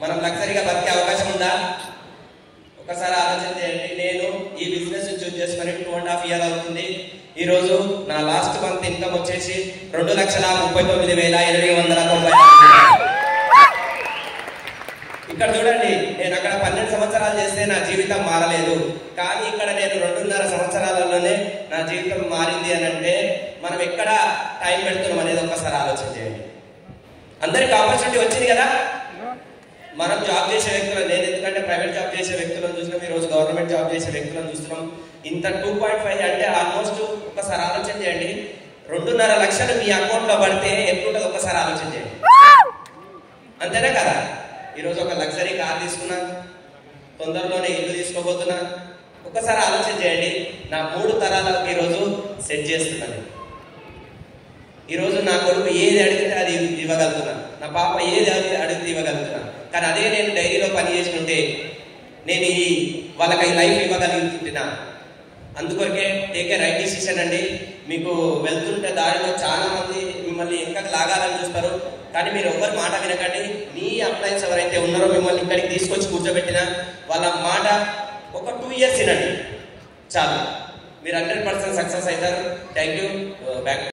మనం లగ్జరీగా బతికే అవకాశం ఉందా? ఒకసారి ఆలోచన చేయండి. నేను ఈ బిజినెస్ చూస్ చేసుకుని 2.5 years అవుతుంది. ఈ రోజు నా లాస్ట్ మంత్ ఇన్కమ్ వచ్చేసి 2,39,890. ఇక్కడ చూడండి, నేను అక్కడ 12 సంవత్సరాలు చేస్తే నా జీవితం మారలేదు, కానీ ఇక్కడ నేను 2.5 సంవత్సరాలలోనే నా జీవితం మారింది అని అంటే మనం ఎక్కడ టైం పెడుతున్నాం అనేది ఒకసారి ఆలోచన చేయండి. అందరికి ఆపర్చునిటీ వచ్చింది కదా. మనం జాబ్ చేసే వ్యక్తులు, నేను ఎందుకంటే ప్రైవేట్ జాబ్ చేసే వ్యక్తులను చూసినాం, ఈ రోజు గవర్నమెంట్ జాబ్ చేసే వ్యక్తులను చూస్తున్నాం. ఇంత 2.5 అంటే ఆల్మోస్ట్ ఒకసారి ఆలోచన చేయండి. 2.5 లక్షలు మీ అకౌంట్ లో పడితే ఎట్లుంటుంది ఒకసారి ఆలోచన చేయండి. అంతేనా కదా? ఈరోజు ఒక లగ్జరీ కార్ తీసుకున్నా, తొందరలోనే ఇల్లు తీసుకోబోతున్నా. ఒకసారి ఆలోచన చేయండి. నా 3 తరాలకు ఈరోజు సెట్ చేస్తున్నాను. ఈరోజు నా కొడుకు ఏది అడిగితే అది ఇవ్వగలుగుతున్నా, నా పాప ఏది అడిగితే ఇవ్వగలుగుతున్నా. కానీ అదే నేను డైరీలో పని చేస్తుంటే నేను వాళ్ళకి లైఫ్ ఇవ్వగలుగుతుంటున్నా. అందుకొరకే టేక్ ఏ రైట్ డిసిషన్ అండి. మీకు వెళ్తుంటే దారిలో చాలా మంది మిమ్మల్ని ఇంకా లాగాలని చూస్తారు, కానీ మీరు ఎవరి మాట వినకండి. మీ అప్లయన్స్ ఎవరైతే ఉన్నారో మిమ్మల్ని ఇక్కడికి తీసుకొచ్చి కూర్చోబెట్టినా వాళ్ళ మాట ఒక 2 years వినండి చాలు. మీరు 100% సక్సెస్ అవుతారు. Thank you. బ్యాక్